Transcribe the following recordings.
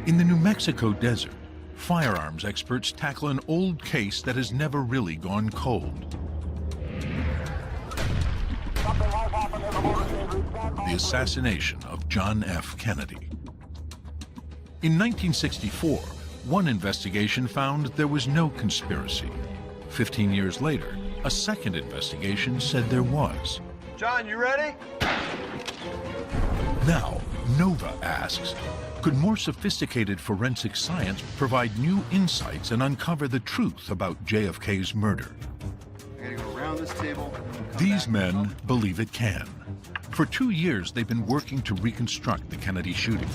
In the New Mexico desert, firearms experts tackle an old case that has never really gone cold. The assassination of John F. Kennedy. In 1964, one investigation found there was no conspiracy. 15 years later, a second investigation said there was. John, you ready? Now, Nova asks, could more sophisticated forensic science provide new insights and uncover the truth about JFK's murder? I gotta go around this table. These men believe it can. For 2 years, they've been working to reconstruct the Kennedy shooting.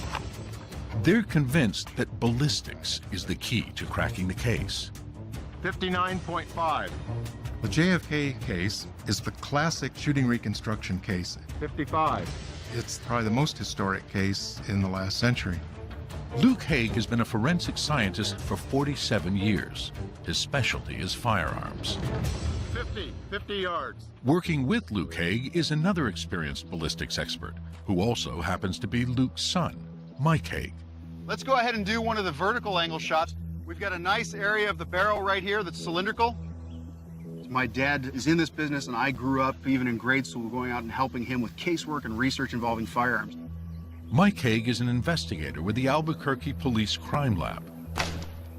They're convinced that ballistics is the key to cracking the case. 59.5. The JFK case is the classic shooting reconstruction case. 55. It's probably the most historic case in the last century. Luke Haig has been a forensic scientist for 47 years. His specialty is firearms. 50 yards. Working with Luke Haig is another experienced ballistics expert, who also happens to be Luke's son, Mike Haig. Let's go ahead and do one of the vertical angle shots. We've got a nice area of the barrel right here that's cylindrical. My dad is in this business, and I grew up, even in grade school, going out and helping him with casework and research involving firearms. Mike Haig is an investigator with the Albuquerque Police Crime Lab.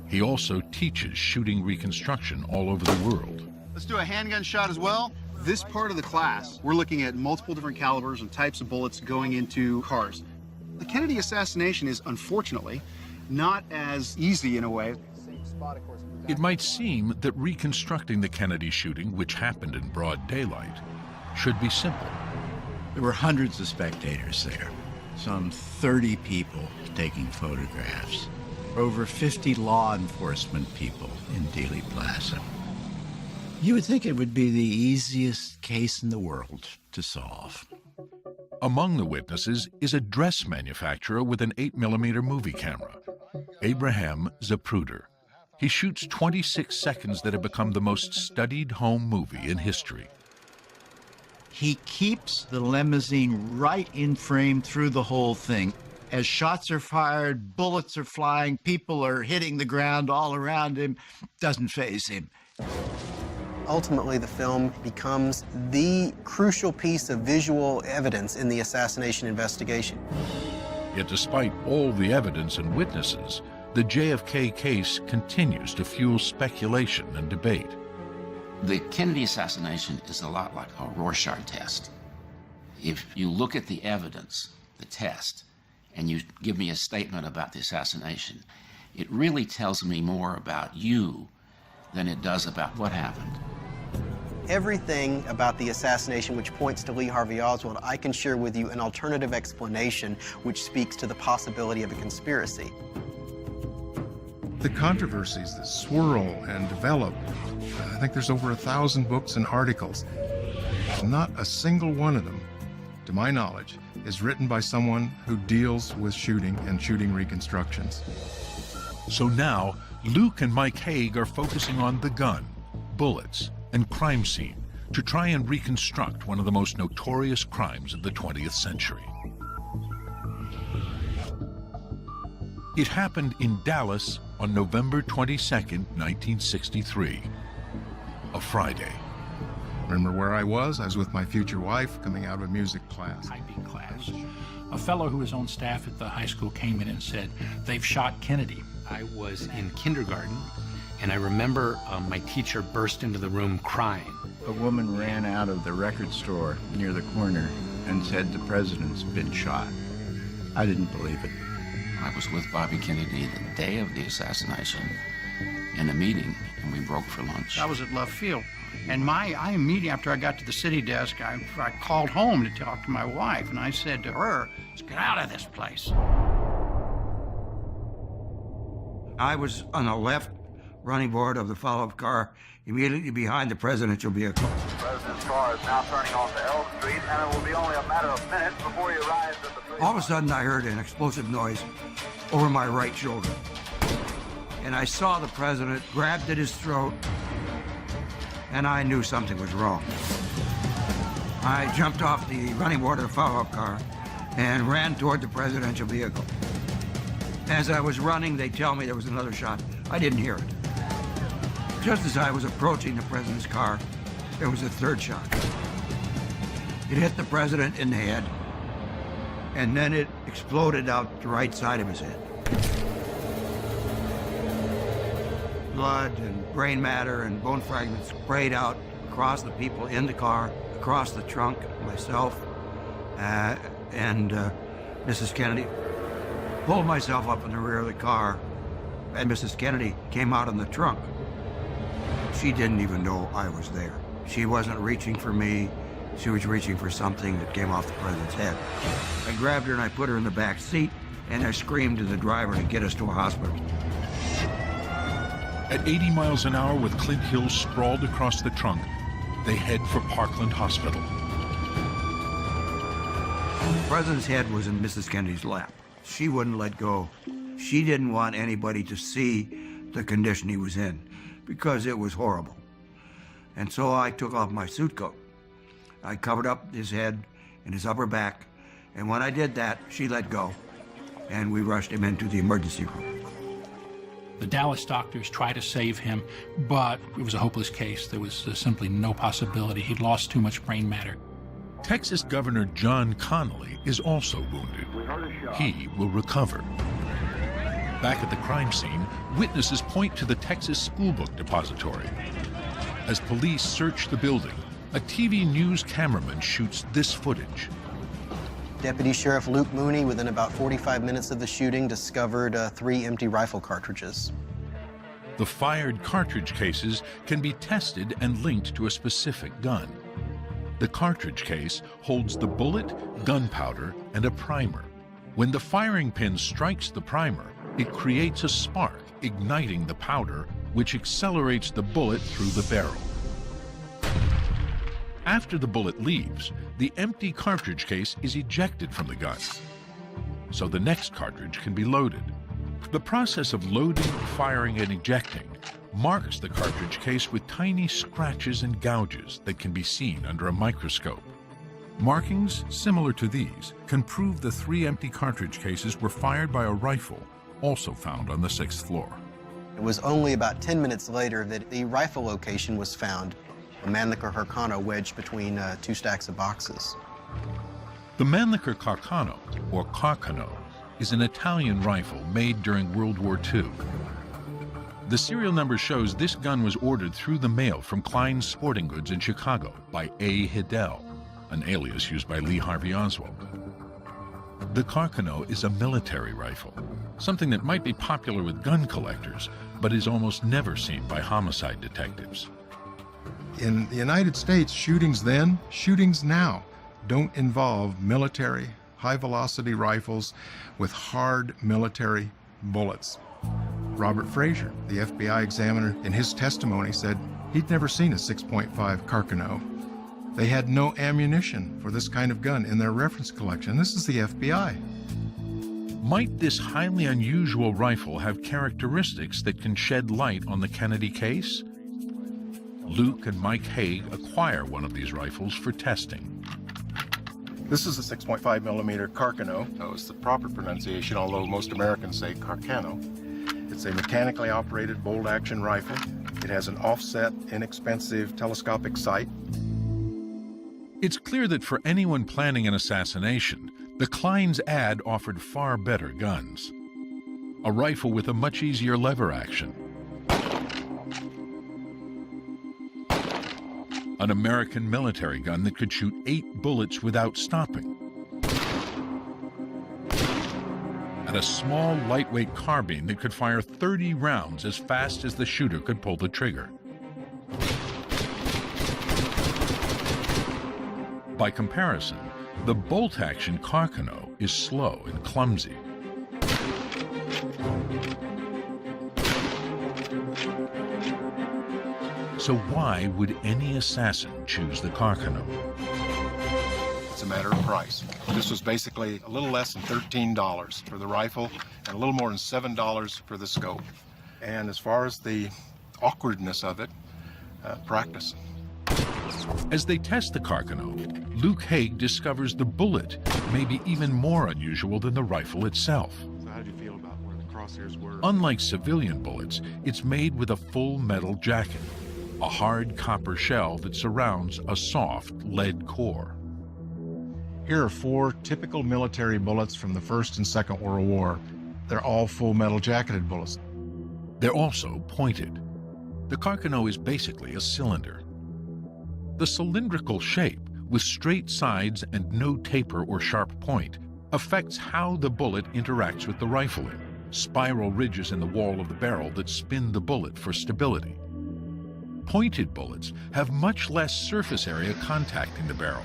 He also teaches shooting reconstruction all over the world. Let's do a handgun shot as well. This part of the class, we're looking at multiple different calibers and types of bullets going into cars. The Kennedy assassination is, unfortunately, not as easy in a way. It might seem that reconstructing the Kennedy shooting, which happened in broad daylight, should be simple. There were hundreds of spectators there, some 30 people taking photographs, over 50 law enforcement people in Dealey Plaza. You would think it would be the easiest case in the world to solve. Among the witnesses is a dress manufacturer with an 8mm movie camera, Abraham Zapruder. He shoots 26 seconds that have become the most studied home movie in history. He keeps the limousine right in frame through the whole thing. As shots are fired, bullets are flying, people are hitting the ground all around him, doesn't faze him. Ultimately, the film becomes the crucial piece of visual evidence in the assassination investigation. Yet despite all the evidence and witnesses, the JFK case continues to fuel speculation and debate. The Kennedy assassination is a lot like a Rorschach test. If you look at the evidence, the test, and you give me a statement about the assassination, it really tells me more about you than it does about what happened. Everything about the assassination which points to Lee Harvey Oswald, I can share with you an alternative explanation which speaks to the possibility of a conspiracy. The controversies that swirl and develop, I think there's over 1,000 books and articles. Not a single one of them, to my knowledge, is written by someone who deals with shooting and shooting reconstructions. So now, Luke and Mike Haig are focusing on the gun, bullets, and crime scene to try and reconstruct one of the most notorious crimes of the 20th century. It happened in Dallas on November 22nd, 1963, a Friday. Remember where I was? I was with my future wife coming out of a music class. IB class. A fellow who was on staff at the high school came in and said, "They've shot Kennedy." I was in kindergarten, and I remember my teacher burst into the room crying. A woman ran out of the record store near the corner and said the president's been shot. I didn't believe it. I was with Bobby Kennedy the day of the assassination in a meeting, and we broke for lunch. I was at Love Field, and I immediately, after I got to the city desk, I called home to talk to my wife, and I said to her, "Let's get out of this place." I was on the left running board of the follow-up car, immediately behind the presidential vehicle. The president's car is now turning onto Elm Street, and it will be only a matter of minutes before he arrives at the freeway. All of a sudden, I heard an explosive noise over my right shoulder. And I saw the president grabbed at his throat, and I knew something was wrong. I jumped off the running board of the follow-up car and ran toward the presidential vehicle. As I was running, they tell me there was another shot. I didn't hear it. Just as I was approaching the president's car, there was a third shot. It hit the president in the head, and then it exploded out the right side of his head. Blood and brain matter and bone fragments sprayed out across the people in the car, across the trunk, myself, and Mrs. Kennedy. Pulled myself up in the rear of the car, and Mrs. Kennedy came out in the trunk. She didn't even know I was there. She wasn't reaching for me. She was reaching for something that came off the president's head. I grabbed her and I put her in the back seat, and I screamed to the driver to get us to a hospital. At 80 miles an hour with Clint Hill sprawled across the trunk, they head for Parkland Hospital. The president's head was in Mrs. Kennedy's lap. She wouldn't let go. She didn't want anybody to see the condition he was in because it was horrible. And so I took off my suit coat. I covered up his head and his upper back, and when I did that, she let go, and we rushed him into the emergency room. The Dallas doctors tried to save him, but it was a hopeless case. There was simply no possibility. He'd lost too much brain matter. Texas Governor John Connally is also wounded. He will recover. Back at the crime scene, witnesses point to the Texas Schoolbook Depository. As police search the building, a TV news cameraman shoots this footage. Deputy Sheriff Luke Mooney, within about 45 minutes of the shooting, discovered 3 empty rifle cartridges. The fired cartridge cases can be tested and linked to a specific gun. The cartridge case holds the bullet, gunpowder, and a primer. When the firing pin strikes the primer, it creates a spark, igniting the powder, which accelerates the bullet through the barrel. After the bullet leaves, the empty cartridge case is ejected from the gun, so the next cartridge can be loaded. The process of loading, firing, and ejecting marks the cartridge case with tiny scratches and gouges that can be seen under a microscope. Markings similar to these can prove the 3 empty cartridge cases were fired by a rifle, also found on the 6th floor. It was only about 10 minutes later that the rifle location was found, a Mannlicher Carcano wedged between 2 stacks of boxes. The Mannlicher Carcano, or Carcano, is an Italian rifle made during World War II. The serial number shows this gun was ordered through the mail from Klein's Sporting Goods in Chicago by A. Hidell, an alias used by Lee Harvey Oswald. The Carcano is a military rifle, something that might be popular with gun collectors, but is almost never seen by homicide detectives. In the United States, shootings then, shootings now, don't involve military, high-velocity rifles with hard military bullets. Robert Frazier, the FBI examiner, in his testimony said he'd never seen a 6.5 Carcano. They had no ammunition for this kind of gun in their reference collection. This is the FBI. Might this highly unusual rifle have characteristics that can shed light on the Kennedy case? Luke and Mike Haig acquire one of these rifles for testing. This is a 6.5 millimeter Carcano. That was the proper pronunciation, although most Americans say Carcano. It's a mechanically operated bolt-action rifle. It has an offset, inexpensive telescopic sight. It's clear that for anyone planning an assassination, the Klein's ad offered far better guns. A rifle with a much easier lever action. An American military gun that could shoot 8 bullets without stopping. And a small, lightweight carbine that could fire 30 rounds as fast as the shooter could pull the trigger. By comparison, the bolt-action Carcano is slow and clumsy. So why would any assassin choose the Carcano? It's a matter of price. This was basically a little less than $13 for the rifle and a little more than $7 for the scope. And as far as the awkwardness of it, practice. As they test the Carcano, Luke Haig discovers the bullet may be even more unusual than the rifle itself. So how did you feel about where the Unlike civilian bullets, it's made with a full metal jacket, a hard copper shell that surrounds a soft lead core. Here are 4 typical military bullets from the First and Second World War. They're all full metal jacketed bullets. They're also pointed. The Carcano is basically a cylinder. The cylindrical shape, with straight sides and no taper or sharp point, affects how the bullet interacts with the rifle in spiral ridges in the wall of the barrel that spin the bullet for stability. Pointed bullets have much less surface area contacting the barrel,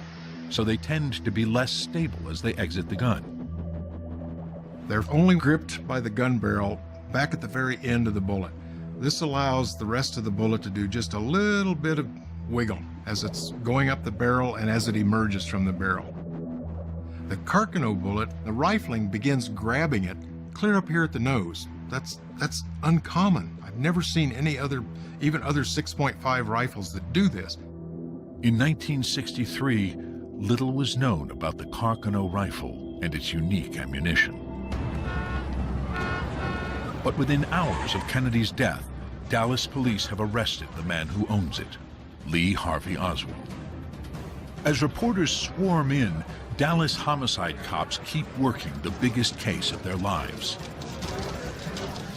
so they tend to be less stable as they exit the gun. They're only gripped by the gun barrel back at the very end of the bullet. This allows the rest of the bullet to do just a little bit of wiggle as it's going up the barrel and as it emerges from the barrel. The Carcano bullet, the rifling begins grabbing it clear up here at the nose. That's uncommon. I've never seen any other, even other 6.5 rifles that do this. In 1963, little was known about the Carcano rifle and its unique ammunition. But within hours of Kennedy's death, Dallas police have arrested the man who owns it, Lee Harvey Oswald. As reporters swarm in, Dallas homicide cops keep working the biggest case of their lives.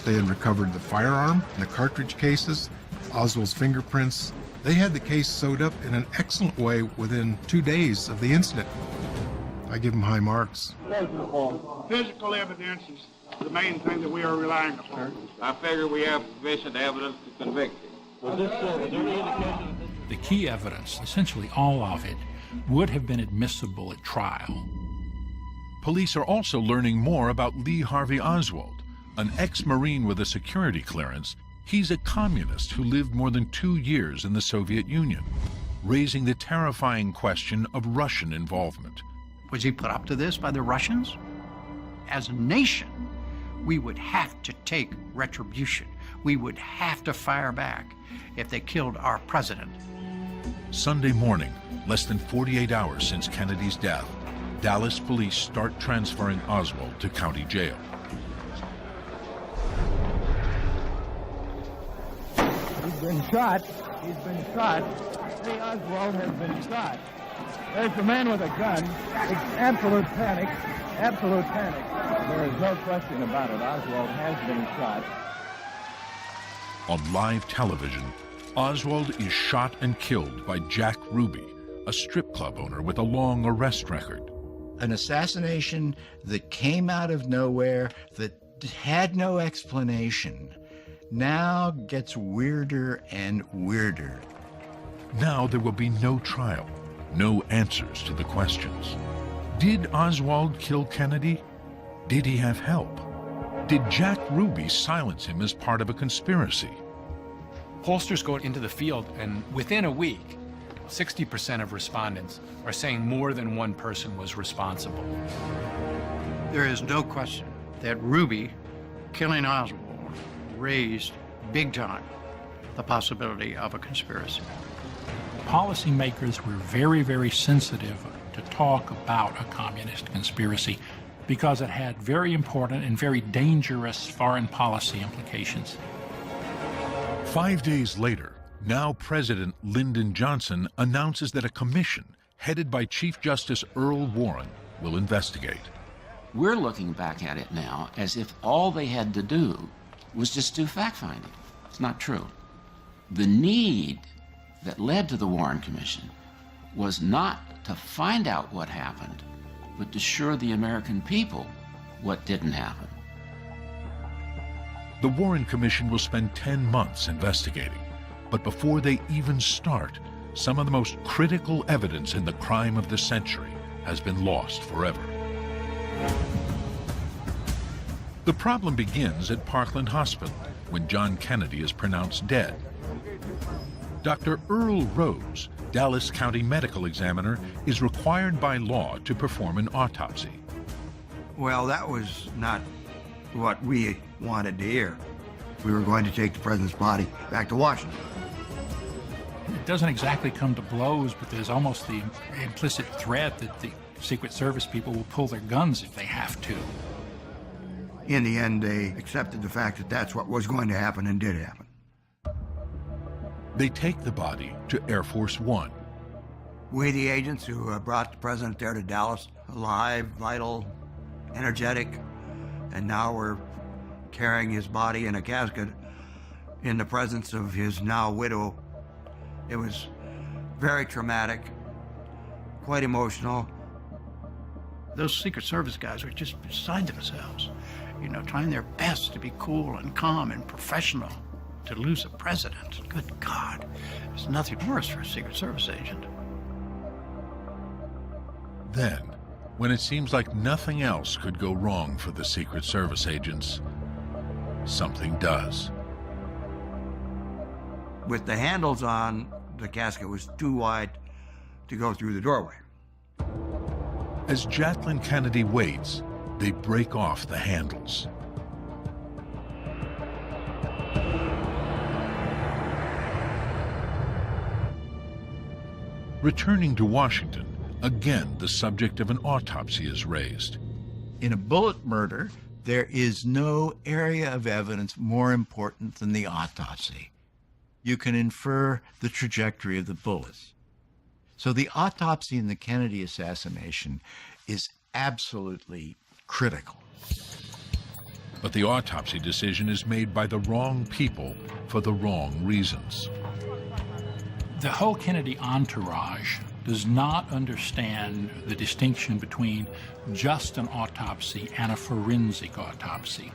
They had recovered the firearm, the cartridge cases, Oswald's fingerprints. They had the case sewed up in an excellent way within 2 days of the incident. I give them high marks. Physical evidence is the main thing that we are relying upon. I figure we have sufficient evidence to convict him. The key evidence, essentially all of it, would have been admissible at trial. Police are also learning more about Lee Harvey Oswald, an ex-Marine with a security clearance. He's a communist who lived more than 2 years in the Soviet Union, raising the terrifying question of Russian involvement. Was he put up to this by the Russians? As a nation, we would have to take retribution. We would have to fire back if they killed our president. Sunday morning, less than 48 hours since Kennedy's death, Dallas police start transferring Oswald to county jail. He's been shot. He's been shot. Lee Oswald has been shot. There's the man with a gun. It's absolute panic. Absolute panic. There is no question about it. Oswald has been shot. On live television, Oswald is shot and killed by Jack Ruby, a strip club owner with a long arrest record. An assassination that came out of nowhere, that had no explanation, now gets weirder and weirder. Now there will be no trial, no answers to the questions. Did Oswald kill Kennedy? Did he have help? Did Jack Ruby silence him as part of a conspiracy? Pollsters go into the field, and within a week, 60% of respondents are saying more than one person was responsible. There is no question that Ruby killing Oswald raised big time the possibility of a conspiracy. Policymakers were very, very sensitive to talk about a communist conspiracy because it had very important and very dangerous foreign policy implications. 5 days later, now President Lyndon Johnson announces that a commission headed by Chief Justice Earl Warren will investigate. We're looking back at it now as if all they had to do was just do fact-finding. It's not true. The need that led to the Warren Commission was not to find out what happened, but to assure the American people what didn't happen. The Warren Commission will spend 10 months investigating, but before they even start, some of the most critical evidence in the crime of the century has been lost forever. The problem begins at Parkland Hospital when John Kennedy is pronounced dead. Dr. Earl Rose, Dallas County medical examiner, is required by law to perform an autopsy. Well, that was not what we wanted to hear. We were going to take the president's body back to Washington. It doesn't exactly come to blows, but there's almost the implicit threat that the Secret Service people will pull their guns if they have to. In the end, they accepted the fact that that's what was going to happen and did happen. They take the body to Air Force One. We, the agents who brought the president there to Dallas, alive, vital, energetic, and now we're carrying his body in a casket in the presence of his now widow. It was very traumatic, quite emotional. Those Secret Service guys were just beside themselves, you know, trying their best to be cool and calm and professional. To lose a president, good God, there's nothing worse for a Secret Service agent. Then, when it seems like nothing else could go wrong for the Secret Service agents, something does. With the handles on, the casket was too wide to go through the doorway. As Jacqueline Kennedy waits, they break off the handles. Returning to Washington, again the subject of an autopsy is raised. In a bullet murder, there is no area of evidence more important than the autopsy. You can infer the trajectory of the bullets. So the autopsy in the Kennedy assassination is absolutely critical. But the autopsy decision is made by the wrong people for the wrong reasons. The whole Kennedy entourage does not understand the distinction between just an autopsy and a forensic autopsy.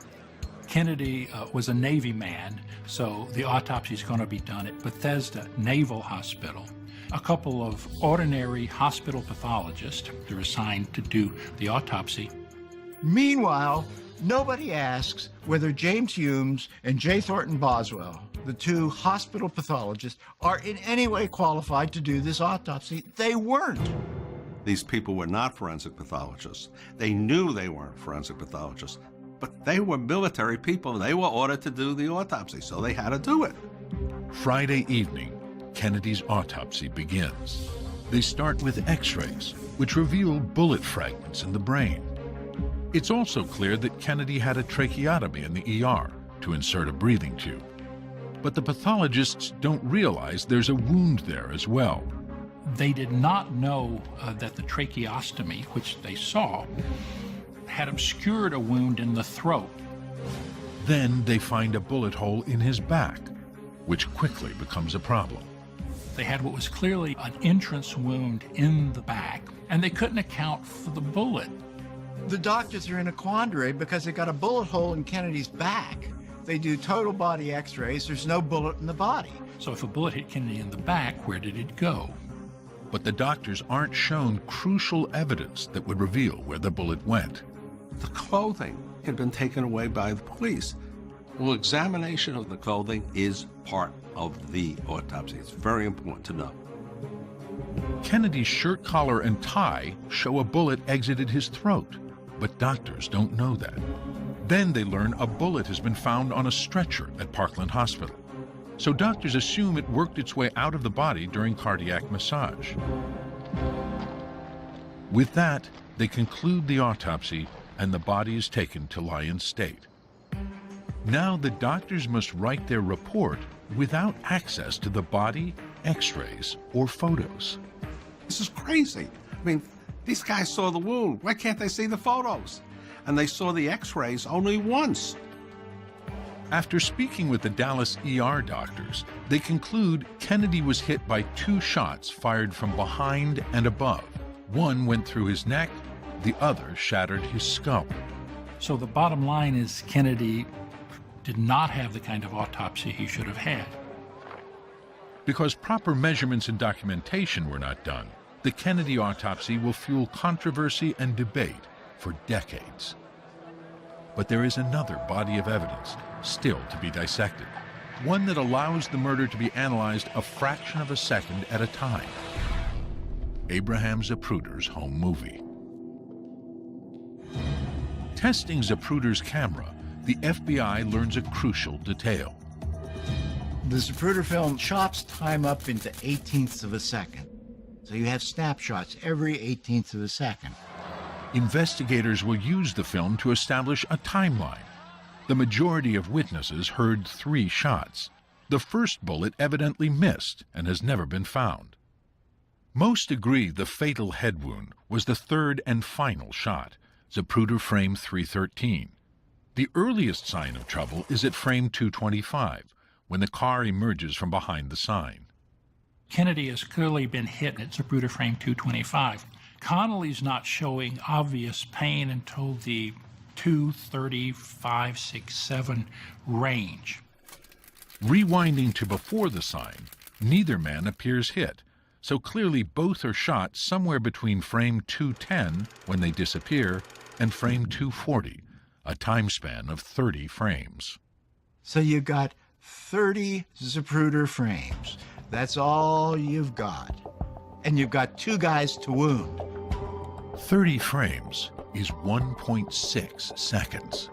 Kennedy was a Navy man, so the autopsy is going to be done at Bethesda Naval Hospital. A couple of ordinary hospital pathologists are assigned to do the autopsy. Meanwhile, nobody asks whether James Humes and J. Thornton Boswell, the two hospital pathologists, are in any way qualified to do this autopsy. They weren't. These people were not forensic pathologists. They knew they weren't forensic pathologists, but they were military people. They were ordered to do the autopsy, so they had to do it. Friday evening, Kennedy's autopsy begins. They start with x-rays, which reveal bullet fragments in the brain. It's also clear that Kennedy had a tracheotomy in the ER to insert a breathing tube. But the pathologists don't realize there's a wound there as well. They did not know that the tracheostomy, which they saw, had obscured a wound in the throat. Then they find a bullet hole in his back, which quickly becomes a problem. They had what was clearly an entrance wound in the back, and they couldn't account for the bullet. The doctors are in a quandary because they got a bullet hole in Kennedy's back. They do total body x-rays, there's no bullet in the body. So if a bullet hit Kennedy in the back, where did it go? But the doctors aren't shown crucial evidence that would reveal where the bullet went. The clothing had been taken away by the police. Well, examination of the clothing is part of the autopsy. It's very important to know. Kennedy's shirt collar and tie show a bullet exited his throat, but doctors don't know that. Then they learn a bullet has been found on a stretcher at Parkland Hospital. So doctors assume it worked its way out of the body during cardiac massage. With that, they conclude the autopsy and the body is taken to lie in state. Now the doctors must write their report without access to the body, x-rays, or photos. This is crazy. I mean, these guys saw the wound. Why can't they see the photos? And they saw the x-rays only once. After speaking with the Dallas ER doctors, they conclude Kennedy was hit by 2 shots fired from behind and above. One went through his neck, the other shattered his skull. So the bottom line is Kennedy did not have the kind of autopsy he should have had. Because proper measurements and documentation were not done, the Kennedy autopsy will fuel controversy and debate for decades. But there is another body of evidence still to be dissected, one that allows the murder to be analyzed a fraction of a second at a time. Abraham Zapruder's home movie. Testing Zapruder's camera, the FBI learns a crucial detail. The Zapruder film chops time up into 1/18ths of a second. So you have snapshots every 1/18th of a second. Investigators will use the film to establish a timeline. The majority of witnesses heard 3 shots. The first bullet evidently missed and has never been found. Most agree the fatal head wound was the third and final shot, Zapruder frame 313. The earliest sign of trouble is at frame 225, when the car emerges from behind the sign. Kennedy has clearly been hit at Zapruder frame 225. Connolly's not showing obvious pain until the 2:35, 6, 7 range. Rewinding to before the sign, neither man appears hit, so clearly both are shot somewhere between frame 210, when they disappear, and frame 240, a time span of 30 frames. So you got 30 Zapruder frames. That's all you've got. And you've got 2 guys to wound. 30 frames is 1.6 seconds.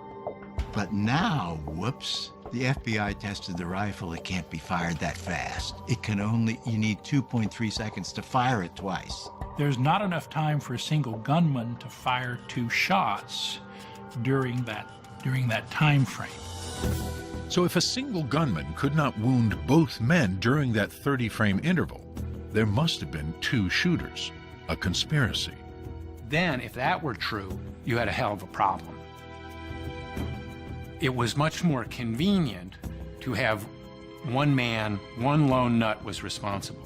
But now, whoops, the FBI tested the rifle. It can't be fired that fast. You need 2.3 seconds to fire it twice. There's not enough time for a single gunman to fire 2 shots during that time frame. So if a single gunman could not wound both men during that 30-frame interval, there must have been 2 shooters, a conspiracy. Then, if that were true, you had a hell of a problem. It was much more convenient to have one man, one lone nut was responsible.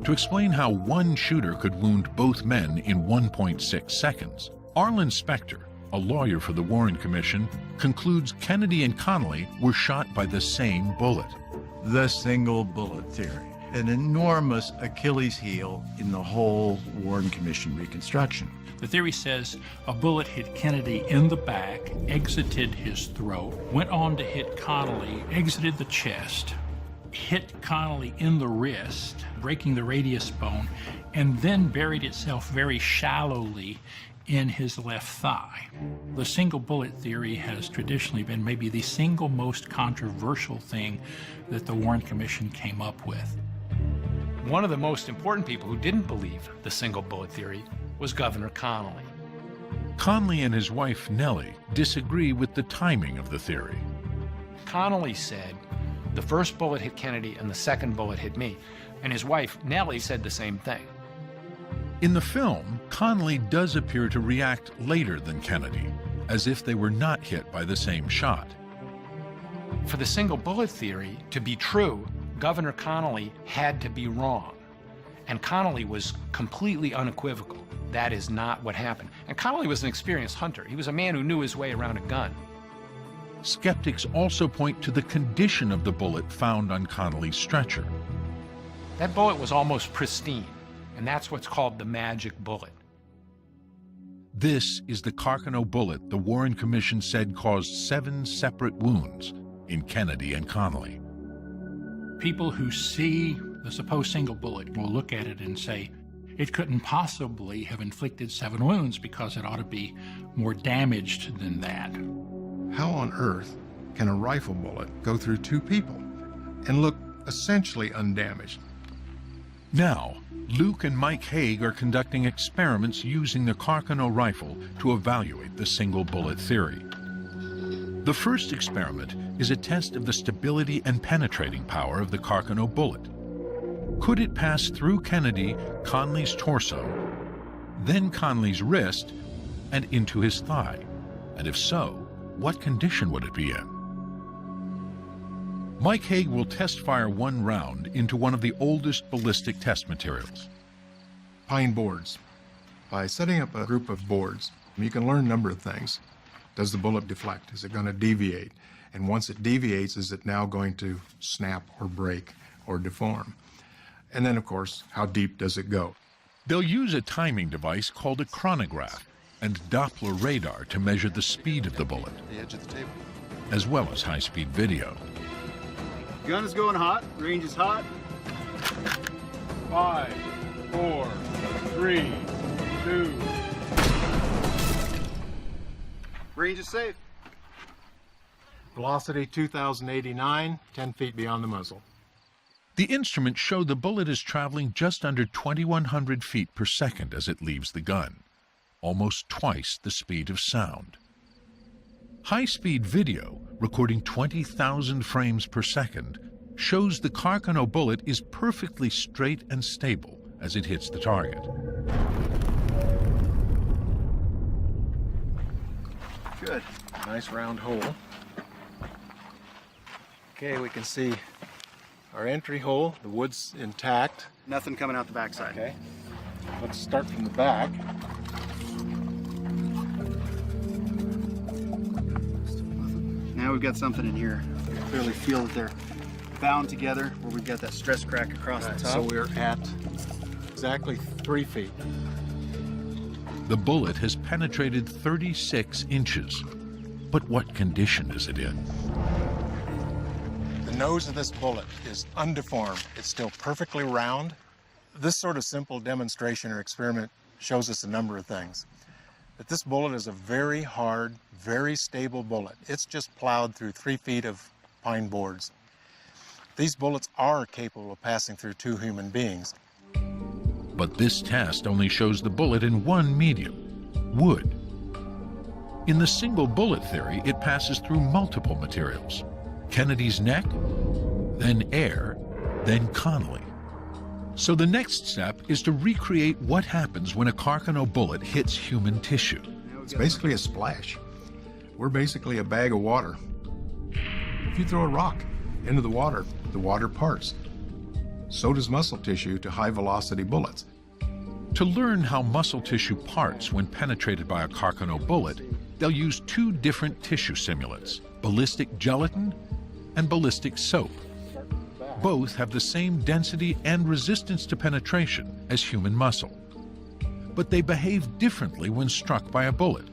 To explain how one shooter could wound both men in 1.6 seconds, Arlen Specter, a lawyer for the Warren Commission, concludes Kennedy and Connolly were shot by the same bullet. The single bullet theory, an enormous Achilles heel in the whole Warren Commission reconstruction. The theory says a bullet hit Kennedy in the back, exited his throat, went on to hit Connolly, exited the chest, hit Connolly in the wrist, breaking the radius bone, and then buried itself very shallowly in his left thigh. The single bullet theory has traditionally been maybe the single most controversial thing that the Warren Commission came up with. One of the most important people who didn't believe the single bullet theory was Governor Connolly. Connolly and his wife, Nellie, disagree with the timing of the theory. Connolly said, the first bullet hit Kennedy and the second bullet hit me. And his wife, Nellie, said the same thing. In the film, Connolly does appear to react later than Kennedy, as if they were not hit by the same shot. For the single bullet theory to be true, Governor Connolly had to be wrong. And Connolly was completely unequivocal. That is not what happened. And Connolly was an experienced hunter. He was a man who knew his way around a gun. Skeptics also point to the condition of the bullet found on Connolly's stretcher. That bullet was almost pristine, and that's what's called the magic bullet. This is the Carcano bullet the Warren Commission said caused 7 separate wounds in Kennedy and Connolly. People who see the supposed single bullet will look at it and say, it couldn't possibly have inflicted 7 wounds because it ought to be more damaged than that. How on earth can a rifle bullet go through 2 people and look essentially undamaged? Now, Luke and Mike Haig are conducting experiments using the Carcano rifle to evaluate the single bullet theory. The first experiment is a test of the stability and penetrating power of the Carcano bullet. Could it pass through Kennedy, Connolly's torso, then Connolly's wrist, and into his thigh? And if so, what condition would it be in? Mike Haig will test fire 1 round into one of the oldest ballistic test materials. Pine boards. By setting up a group of boards, you can learn a number of things. Does the bullet deflect? Is it going to deviate? And once it deviates, is it now going to snap or break or deform? And then, of course, how deep does it go? They'll use a timing device called a chronograph and Doppler radar to measure the speed of the bullet, The edge of the table. as well as high-speed video. Gun is going hot. Range is hot. 5, 4, 3, 2. Range is safe. Velocity 2,089, 10 feet beyond the muzzle. The instruments show the bullet is traveling just under 2,100 feet per second as it leaves the gun. almost twice the speed of sound. High-speed video, recording 20,000 frames per second, shows the Carcano bullet is perfectly straight and stable as it hits the target. Good. Nice round hole. Okay, we can see our entry hole. The wood's intact. Nothing coming out the backside. Okay. Let's start from the back. Now we've got something in here. You can clearly feel that they're bound together where we've got that stress crack across the top. So we're at exactly 3 feet. The bullet has penetrated 36 inches. But what condition is it in? The nose of this bullet is undeformed. It's still perfectly round. This sort of simple demonstration or experiment shows us a number of things. That this bullet is a very hard, very stable bullet. It's just plowed through 3 feet of pine boards. These bullets are capable of passing through 2 human beings. But this test only shows the bullet in one medium, wood. In the single bullet theory, it passes through multiple materials. Kennedy's neck, then air, then Connolly. So the next step is to recreate what happens when a Carcano bullet hits human tissue. It's basically a splash. We're basically a bag of water. If you throw a rock into the water parts. So does muscle tissue to high-velocity bullets. To learn how muscle tissue parts when penetrated by a Carcano bullet, they'll use 2 different tissue simulants, ballistic gelatin and ballistic soap. Both have the same density and resistance to penetration as human muscle. But they behave differently when struck by a bullet.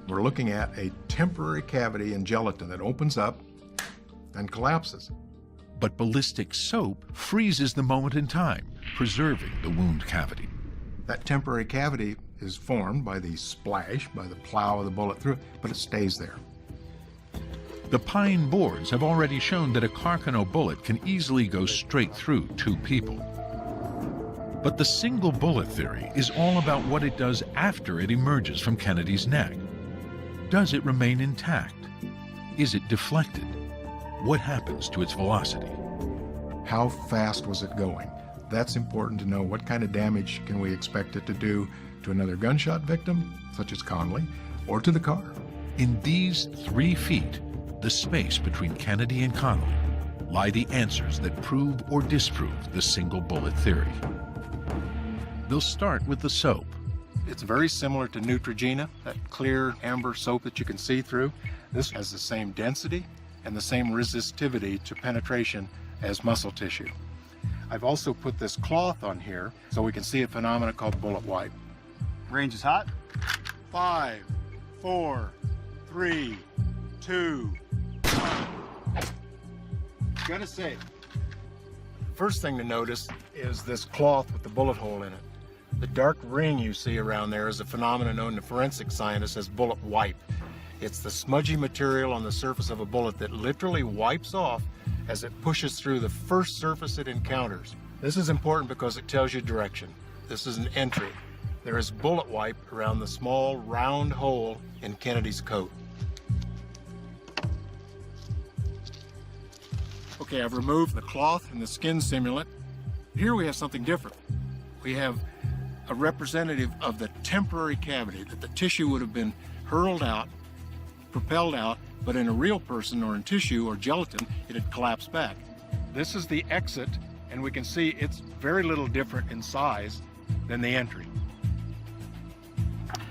We're looking at a temporary cavity in gelatin that opens up and collapses. But ballistic soap freezes the moment in time, preserving the wound cavity. That temporary cavity is formed by the splash, by the plow of the bullet through it, but it stays there. The pine boards have already shown that a Carcano bullet can easily go straight through 2 people. But the single bullet theory is all about what it does after it emerges from Kennedy's neck. Does it remain intact? Is it deflected? What happens to its velocity? How fast was it going? That's important to know. What kind of damage can we expect it to do to another gunshot victim, such as Connolly, or to the car? In these 3 feet, the space between Kennedy and Connolly, lie the answers that prove or disprove the single bullet theory. They'll start with the soap. It's very similar to Neutrogena, that clear amber soap that you can see through. This has the same density and the same resistivity to penetration as muscle tissue. I've also put this cloth on here so we can see a phenomenon called bullet wipe. Range is hot. 5, 4, 3, 2, 1. Gonna say. First thing to notice is this cloth with the bullet hole in it. The dark ring you see around there is a phenomenon known to forensic scientists as bullet wipe. It's the smudgy material on the surface of a bullet that literally wipes off as it pushes through the first surface it encounters. This is important because it tells you direction. This is an entry. There is bullet wipe around the small round hole in Kennedy's coat. Okay, I've removed the cloth and the skin simulant. Here we have something different. We have a representative of the temporary cavity, that the tissue would have been hurled out, propelled out, but in a real person or in tissue or gelatin, it had collapsed back. This is the exit, and we can see it's very little different in size than the entry.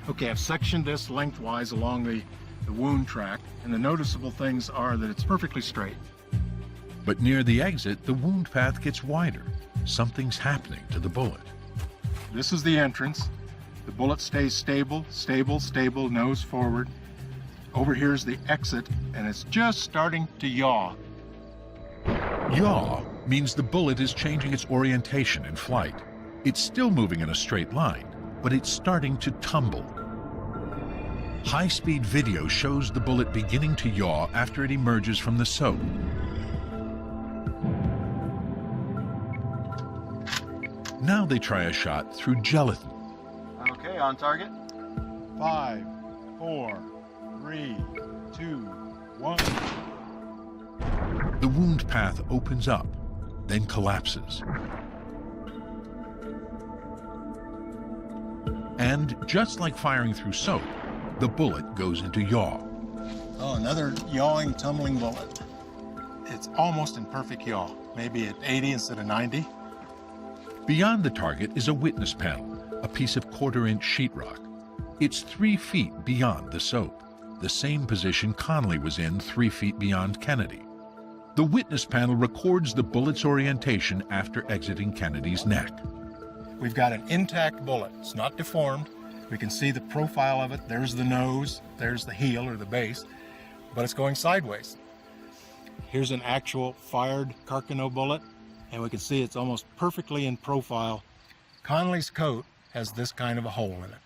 Okay, I've sectioned this lengthwise along the wound track, and the noticeable things are that it's perfectly straight. But near the exit, the wound path gets wider. Something's happening to the bullet. This is the entrance. The bullet stays stable, stable, stable, nose forward. Over here's the exit, and it's just starting to yaw. Yaw means the bullet is changing its orientation in flight. It's still moving in a straight line, but it's starting to tumble. High-speed video shows the bullet beginning to yaw after it emerges from the soap. Now they try a shot through gelatin. Okay, on target. 5, 4, 3, 2, 1. The wound path opens up, then collapses. And just like firing through soap, the bullet goes into yaw. Oh, another yawing, tumbling bullet. It's almost in perfect yaw, maybe at 80 instead of 90. Beyond the target is a witness panel, a piece of 1/4-inch sheetrock. It's 3 feet beyond the soap, the same position Connally was in 3 feet beyond Kennedy. The witness panel records the bullet's orientation after exiting Kennedy's neck. We've got an intact bullet. It's not deformed. We can see the profile of it. There's the nose, there's the heel or the base, but it's going sideways. Here's an actual fired Carcano bullet, and we can see it's almost perfectly in profile. Connally's coat has this kind of a hole in it.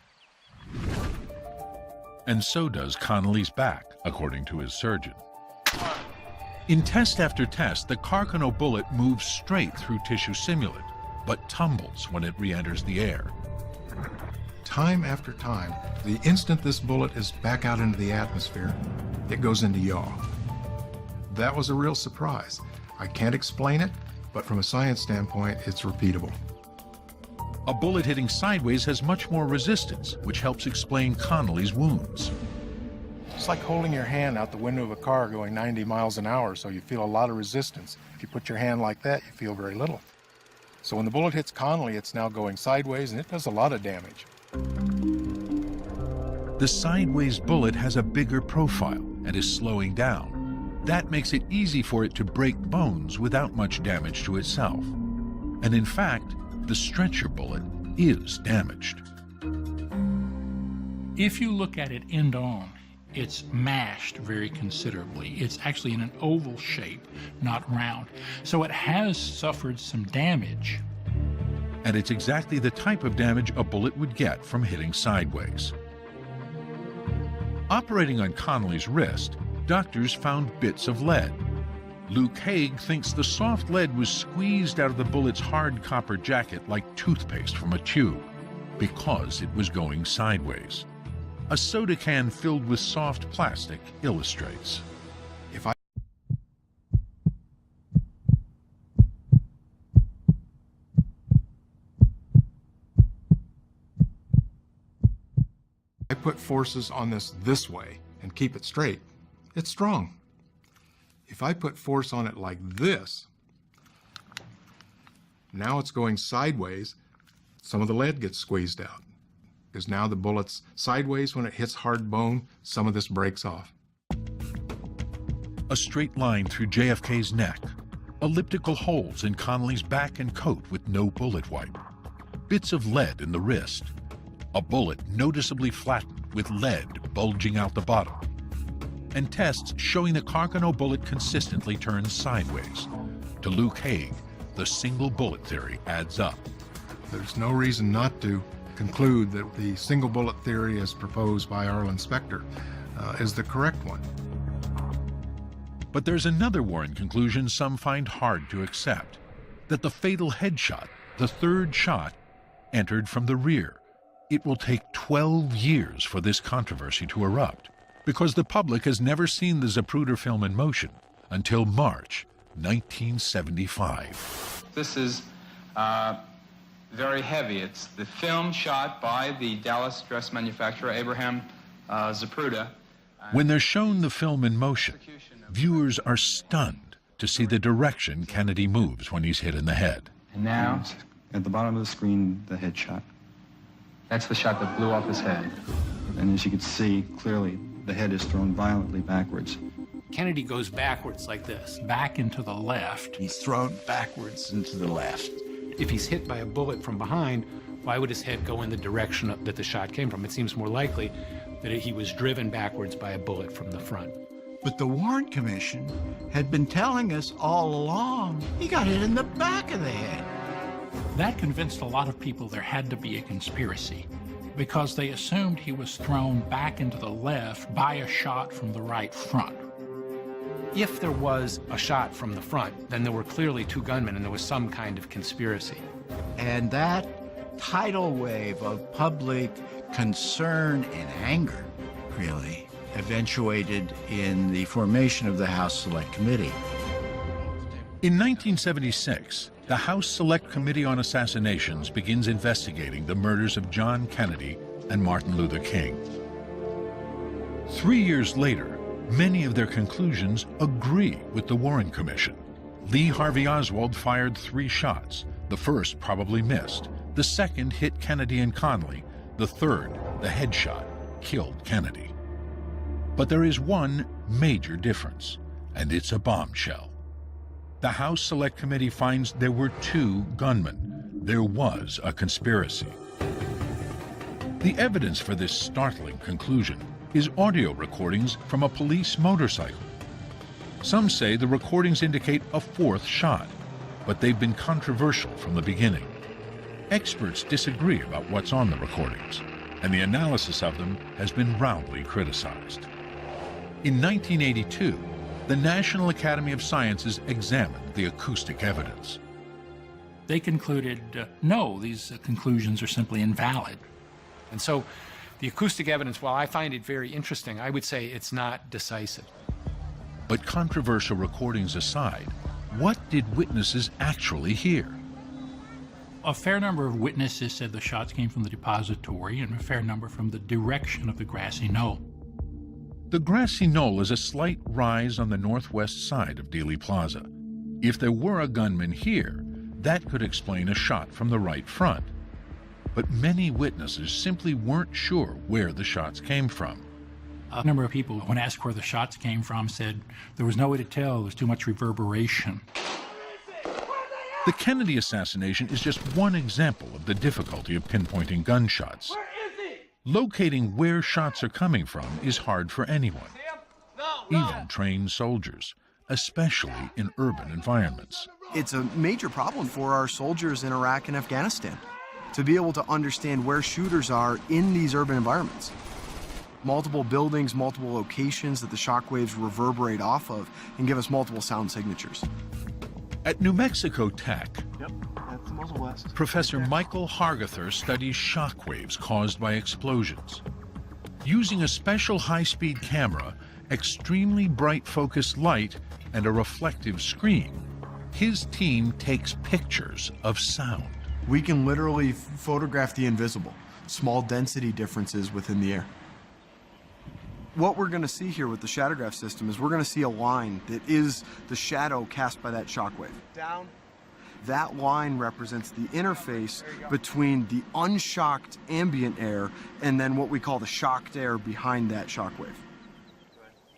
And so does Connally's back, according to his surgeon. In test after test, the Carcano bullet moves straight through tissue simulant, but tumbles when it re-enters the air. Time after time, the instant this bullet is back out into the atmosphere, it goes into yaw. That was a real surprise. I can't explain it, but from a science standpoint, it's repeatable. A bullet hitting sideways has much more resistance, which helps explain Connally's wounds. It's like holding your hand out the window of a car going 90 miles an hour, so you feel a lot of resistance. If you put your hand like that, you feel very little. So when the bullet hits Connally, it's now going sideways, and it does a lot of damage. The sideways bullet has a bigger profile and is slowing down. That makes it easy for it to break bones without much damage to itself. And in fact, the stretcher bullet is damaged. If you look at it end on, it's mashed very considerably. It's actually in an oval shape, not round. So it has suffered some damage. And it's exactly the type of damage a bullet would get from hitting sideways. Operating on Connally's wrist, doctors found bits of lead. Luke Haig thinks the soft lead was squeezed out of the bullet's hard copper jacket like toothpaste from a tube, because it was going sideways. A soda can filled with soft plastic illustrates. If I put forces on this way and keep it straight, it's strong. If I put force on it like this, now it's going sideways, some of the lead gets squeezed out. Because now the bullet's sideways, when it hits hard bone, some of this breaks off. A straight line through JFK's neck, elliptical holes in Connally's back and coat with no bullet wipe, bits of lead in the wrist, a bullet noticeably flattened with lead bulging out the bottom, and tests showing the Carcano bullet consistently turns sideways. To Luke Haig, the single bullet theory adds up. There's no reason not to conclude that the single bullet theory as proposed by Arlen Specter is the correct one. But there's another Warren conclusion some find hard to accept, that the fatal headshot, the third shot, entered from the rear. It will take 12 years for this controversy to erupt, because the public has never seen the Zapruder film in motion until March 1975. This is very heavy. It's the film shot by the Dallas dress manufacturer Abraham Zapruder. When they're shown the film in motion, viewers are stunned to see the direction Kennedy moves when he's hit in the head. And now, at the bottom of the screen, the headshot. That's the shot that blew off his head. And as you can see clearly, the head is thrown violently backwards. Kennedy goes backwards like this, back into the left. He's thrown backwards into the left. If he's hit by a bullet from behind, why would his head go in the direction that the shot came from? It seems more likely that he was driven backwards by a bullet from the front. But the Warren Commission had been telling us all along he got hit in the back of the head. That convinced a lot of people there had to be a conspiracy, because they assumed he was thrown back into the left by a shot from the right front. If there was a shot from the front, then there were clearly two gunmen and there was some kind of conspiracy. And that tidal wave of public concern and anger, really, eventuated in the formation of the House Select Committee. In 1976, the House Select Committee on Assassinations begins investigating the murders of John Kennedy and Martin Luther King. 3 years later, many of their conclusions agree with the Warren Commission. Lee Harvey Oswald fired 3 shots. The first probably missed. The second hit Kennedy and Connally. The third, the headshot, killed Kennedy. But there is one major difference, and it's a bombshell. The House Select Committee finds there were 2 gunmen. There was a conspiracy. The evidence for this startling conclusion is audio recordings from a police motorcycle. Some say the recordings indicate a 4th shot, but they've been controversial from the beginning. Experts disagree about what's on the recordings, and the analysis of them has been roundly criticized. In 1982, the National Academy of Sciences examined the acoustic evidence. They concluded, no, these conclusions are simply invalid. And so the acoustic evidence, while I find it very interesting, I would say it's not decisive. But controversial recordings aside, what did witnesses actually hear? A fair number of witnesses said the shots came from the depository and a fair number from the direction of the grassy knoll. The grassy knoll is a slight rise on the northwest side of Dealey Plaza. If there were a gunman here, that could explain a shot from the right front. But many witnesses simply weren't sure where the shots came from. A number of people, when asked where the shots came from, said there was no way to tell, there was too much reverberation. The Kennedy assassination is just one example of the difficulty of pinpointing gunshots. Locating where shots are coming from is hard for anyone, even trained soldiers, especially in urban environments. It's a major problem for our soldiers in Iraq and Afghanistan, to be able to understand where shooters are in these urban environments. Multiple buildings, multiple locations that the shockwaves reverberate off of and give us multiple sound signatures. At New Mexico Tech, That's the muzzle west. Professor Michael Hargather studies shockwaves caused by explosions. Using a special high-speed camera, extremely bright focused light, and a reflective screen, his team takes pictures of sound. We can literally photograph the invisible, small density differences within the air. What we're going to see here with the shadowgraph system is we're going to see a line that is the shadow cast by that shockwave. Down. That line represents the interface between the unshocked ambient air and then what we call the shocked air behind that shockwave.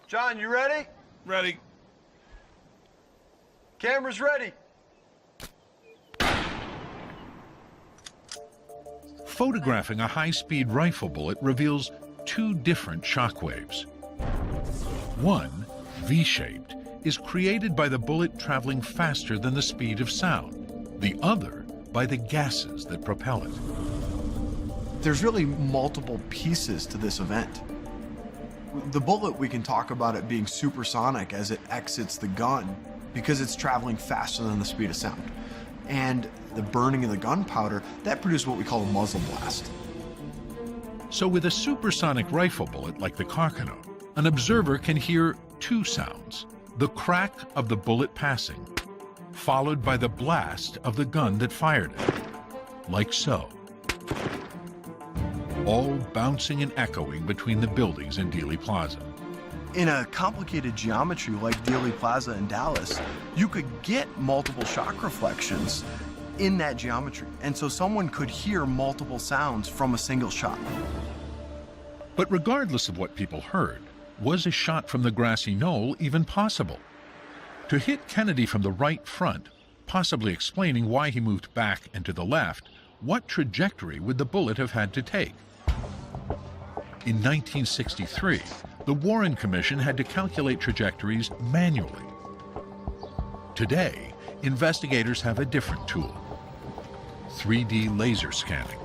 John, you ready? Ready. Camera's ready. Photographing a high-speed rifle bullet reveals 2 different shockwaves. One, V-shaped, is created by the bullet traveling faster than the speed of sound. The other, by the gases that propel it. There's really multiple pieces to this event. The bullet, we can talk about it being supersonic as it exits the gun because it's traveling faster than the speed of sound. And the burning of the gunpowder, that produced what we call a muzzle blast. So with a supersonic rifle bullet like the Carcano, an observer can hear 2 sounds: the crack of the bullet passing, followed by the blast of the gun that fired it, like so. All bouncing and echoing between the buildings in Dealey Plaza. In a complicated geometry like Dealey Plaza in Dallas, you could get multiple shock reflections in that geometry. And so someone could hear multiple sounds from a single shot. But regardless of what people heard, was a shot from the grassy knoll even possible? To hit Kennedy from the right front, possibly explaining why he moved back and to the left, what trajectory would the bullet have had to take? In 1963, the Warren Commission had to calculate trajectories manually. Today, investigators have a different tool: 3D laser scanning.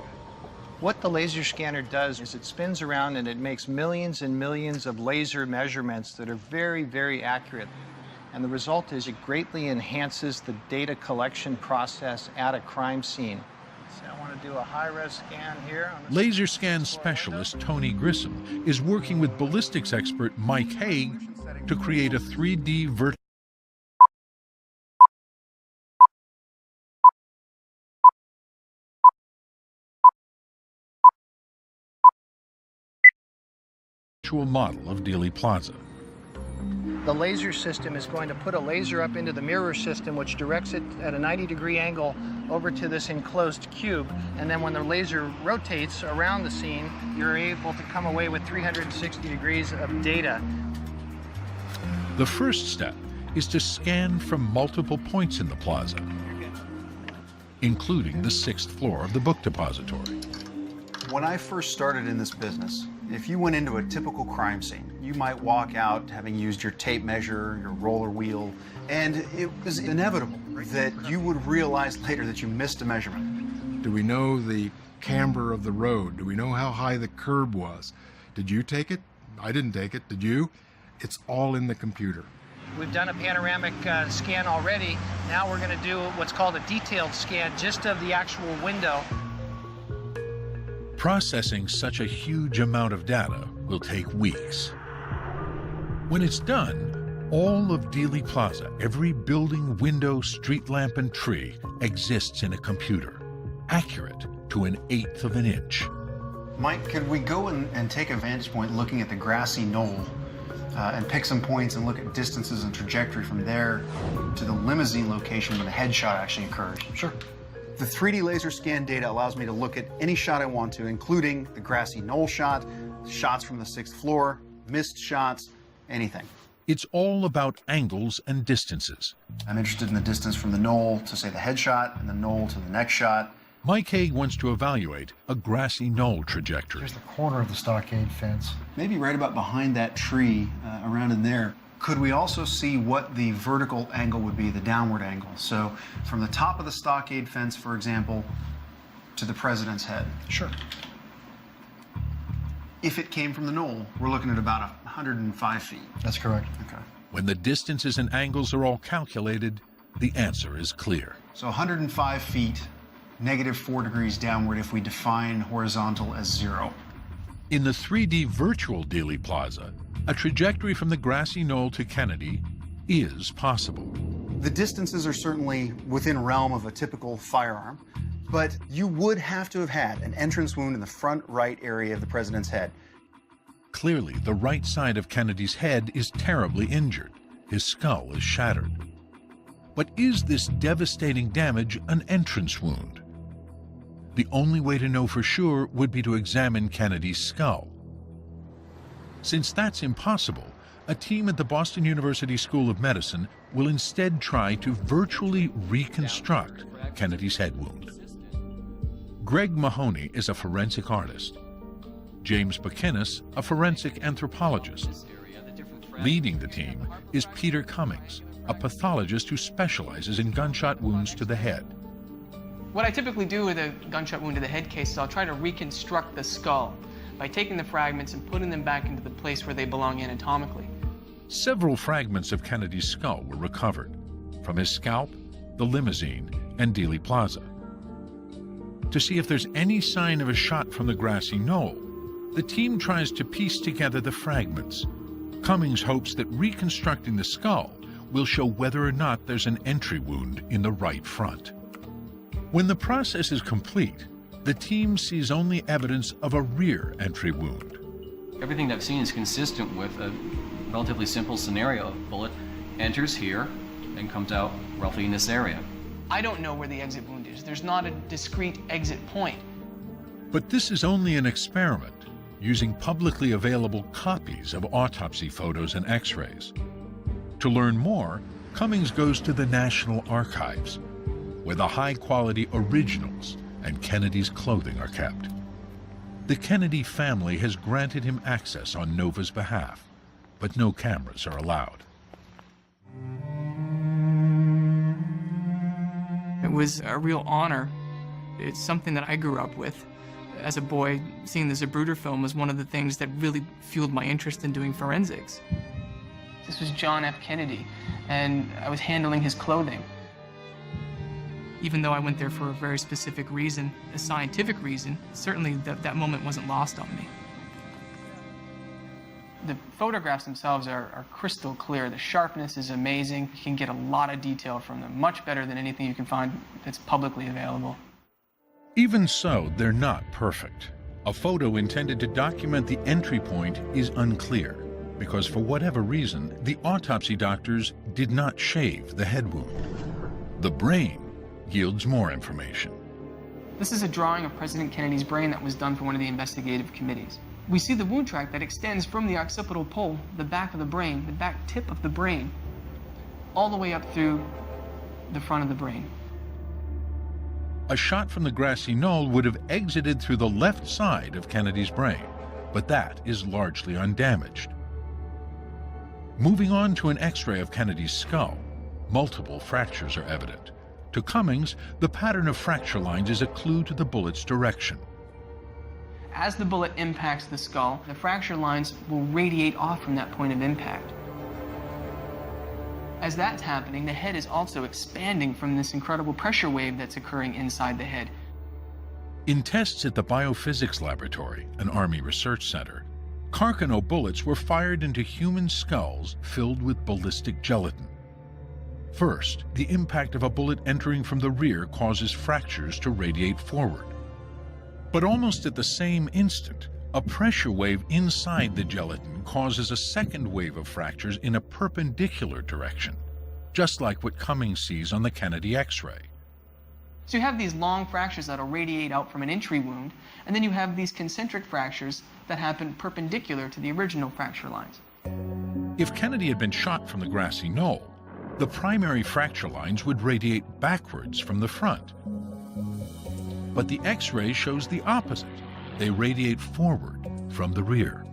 What the laser scanner does is it spins around and it makes millions and millions of laser measurements that are very, very accurate. And the result is it greatly enhances the data collection process at a crime scene. See, I want to do a high-res scan here. Laser scan specialist Tony Grissom is working with ballistics expert Mike Haig to create a 3D virtual model of Dealey Plaza. The laser system is going to put a laser up into the mirror system, which directs it at a 90-degree angle over to this enclosed cube. And then when the laser rotates around the scene, you're able to come away with 360 degrees of data. The first step is to scan from multiple points in the plaza, including the 6th floor of the book depository. When I first started in this business, if you went into a typical crime scene, you might walk out having used your tape measure, your roller wheel, and it was inevitable that you would realize later that you missed a measurement. Do we know the camber of the road? Do we know how high the curb was? Did you take it? I didn't take it. Did you? It's all in the computer. We've done a panoramic scan already. Now we're going to do what's called a detailed scan just of the actual window. Processing such a huge amount of data will take weeks. When it's done, all of Dealey Plaza, every building, window, street lamp, and tree exists in a computer, accurate to 1/8 of an inch. Mike, could we go and take a vantage point looking at the grassy knoll and pick some points and look at distances and trajectory from there to the limousine location where the headshot actually occurs? Sure. The 3D laser scan data allows me to look at any shot I want to, including the grassy knoll shot, shots from the 6th floor, missed shots, anything. It's all about angles and distances. I'm interested in the distance from the knoll to, say, the headshot, and the knoll to the next shot. Mike Haig wants to evaluate a grassy knoll trajectory. Here's the corner of the stockade fence. Maybe right about behind that tree, around in there. Could we also see what the vertical angle would be, the downward angle? So from the top of the stockade fence, for example, to the president's head. Sure. If it came from the knoll, we're looking at about 105 feet. That's correct. Okay. When the distances and angles are all calculated, the answer is clear. So 105 feet, -4 degrees downward if we define horizontal as 0. In the 3D virtual Dealey Plaza, a trajectory from the grassy knoll to Kennedy is possible. The distances are certainly within realm of a typical firearm, but you would have to have had an entrance wound in the front right area of the president's head. Clearly, the right side of Kennedy's head is terribly injured. His skull is shattered. But is this devastating damage an entrance wound? The only way to know for sure would be to examine Kennedy's skull. Since that's impossible, a team at the Boston University School of Medicine will instead try to virtually reconstruct Kennedy's head wound. Greg Mahoney is a forensic artist. James McInnes, a forensic anthropologist. Leading the team is Peter Cummings, a pathologist who specializes in gunshot wounds to the head. What I typically do with a gunshot wound to the head case is I'll try to reconstruct the skull by taking the fragments and putting them back into the place where they belong anatomically. Several fragments of Kennedy's skull were recovered, from his scalp, the limousine, and Dealey Plaza. To see if there's any sign of a shot from the grassy knoll, the team tries to piece together the fragments. Cummings hopes that reconstructing the skull will show whether or not there's an entry wound in the right front. When the process is complete, the team sees only evidence of a rear entry wound. Everything that I've seen is consistent with a relatively simple scenario. A bullet enters here and comes out roughly in this area. I don't know where the exit wound is. There's not a discrete exit point. But this is only an experiment using publicly available copies of autopsy photos and x-rays. To learn more, Cummings goes to the National Archives, where the high-quality originals and Kennedy's clothing are kept. The Kennedy family has granted him access on Nova's behalf, but no cameras are allowed. It was a real honor. It's something that I grew up with. As a boy, seeing the Zapruder film was one of the things that really fueled my interest in doing forensics. This was John F. Kennedy, and I was handling his clothing. Even though I went there for a very specific reason, a scientific reason, certainly that moment wasn't lost on me. The photographs themselves are crystal clear. The sharpness is amazing. You can get a lot of detail from them, much better than anything you can find that's publicly available. Even so, they're not perfect. A photo intended to document the entry point is unclear, because for whatever reason, the autopsy doctors did not shave the head wound. The brain yields more information. This is a drawing of President Kennedy's brain that was done for one of the investigative committees. We see the wound track that extends from the occipital pole, the back of the brain, the back tip of the brain, all the way up through the front of the brain. A shot from the grassy knoll would have exited through the left side of Kennedy's brain, but that is largely undamaged. Moving on to an X-ray of Kennedy's skull, multiple fractures are evident. To Cummings, the pattern of fracture lines is a clue to the bullet's direction. As the bullet impacts the skull, the fracture lines will radiate off from that point of impact. As that's happening, the head is also expanding from this incredible pressure wave that's occurring inside the head. In tests at the Biophysics Laboratory, an Army research center, Carcano bullets were fired into human skulls filled with ballistic gelatin. First, the impact of a bullet entering from the rear causes fractures to radiate forward. But almost at the same instant, a pressure wave inside the gelatin causes a second wave of fractures in a perpendicular direction, just like what Cummings sees on the Kennedy X-ray. So you have these long fractures that'll radiate out from an entry wound, and then you have these concentric fractures that happen perpendicular to the original fracture lines. If Kennedy had been shot from the grassy knoll, the primary fracture lines would radiate backwards from the front. But the X-ray shows the opposite. They radiate forward from the rear.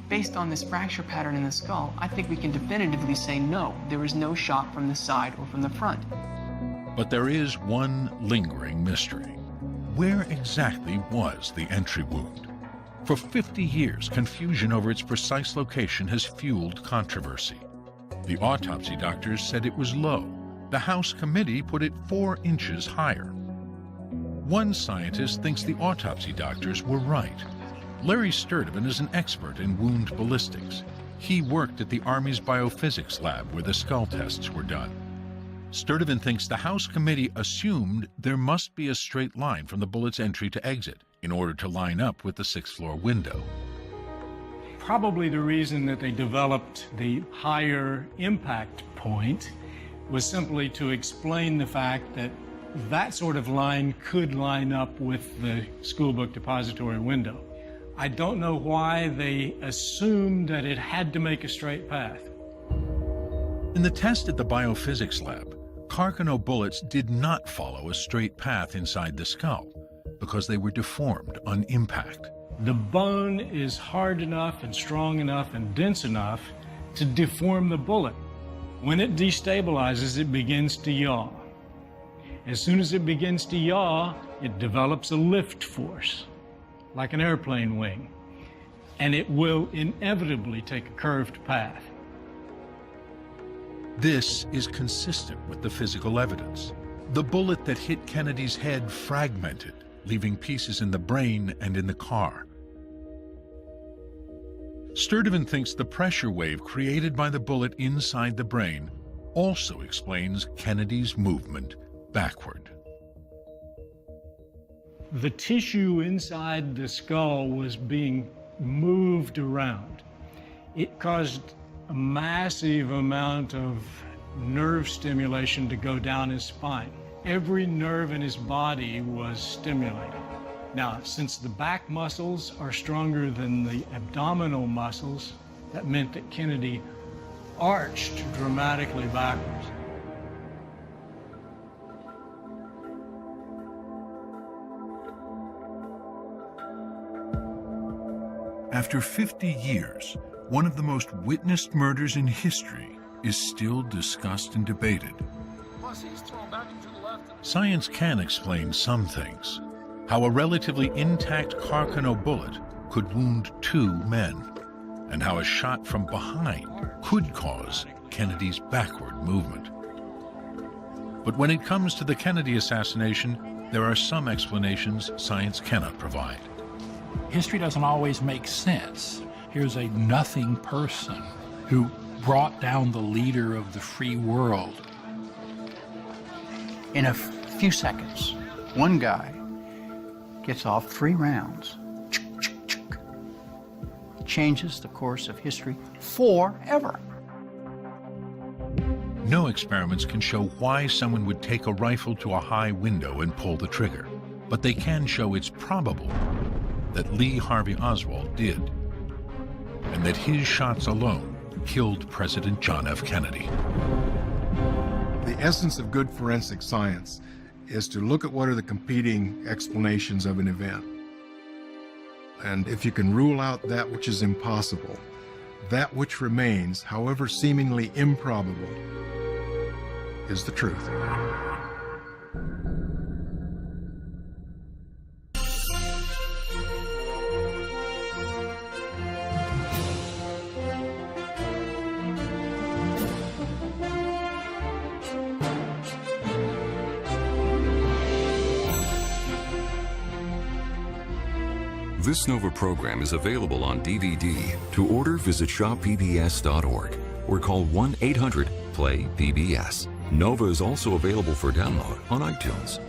Based on this fracture pattern in the skull, I think we can definitively say no, there is no shot from the side or from the front. But there is one lingering mystery. Where exactly was the entry wound? For 50 years, confusion over its precise location has fueled controversy. The autopsy doctors said it was low. The House committee put it 4 inches higher. One scientist thinks the autopsy doctors were right. Larry Sturdivant is an expert in wound ballistics. He worked at the Army's biophysics lab where the skull tests were done. Sturdivant thinks the House committee assumed there must be a straight line from the bullet's entry to exit in order to line up with the 6th floor window. Probably the reason that they developed the higher impact point was simply to explain the fact that that sort of line could line up with the schoolbook depository window. I don't know why they assumed that it had to make a straight path. In the test at the biophysics lab, Carcano bullets did not follow a straight path inside the skull because they were deformed on impact. The bone is hard enough and strong enough and dense enough to deform the bullet. When it destabilizes, it begins to yaw. As soon as it begins to yaw, it develops a lift force, like an airplane wing, and it will inevitably take a curved path. This is consistent with the physical evidence. The bullet that hit Kennedy's head fragmented, leaving pieces in the brain and in the car. Sturdivant thinks the pressure wave created by the bullet inside the brain also explains Kennedy's movement backward. The tissue inside the skull was being moved around. It caused a massive amount of nerve stimulation to go down his spine. Every nerve in his body was stimulated. Now, since the back muscles are stronger than the abdominal muscles, that meant that Kennedy arched dramatically backwards. After 50 years, one of the most witnessed murders in history is still discussed and debated. Science can explain some things. How a relatively intact Carcano bullet could wound 2 men, and how a shot from behind could cause Kennedy's backward movement. But when it comes to the Kennedy assassination, there are some explanations science cannot provide. History doesn't always make sense. Here's a nothing person who brought down the leader of the free world. In a few seconds, one guy gets off 3 rounds, changes the course of history forever. No experiments can show why someone would take a rifle to a high window and pull the trigger, but they can show it's probable that Lee Harvey Oswald did, and that his shots alone killed President John F. Kennedy. The essence of good forensic science is to look at what are the competing explanations of an event. And if you can rule out that which is impossible, that which remains, however seemingly improbable, is the truth. This Nova program is available on DVD. To order, visit shoppbs.org or call 1-800-PLAY-PBS. Nova is also available for download on iTunes.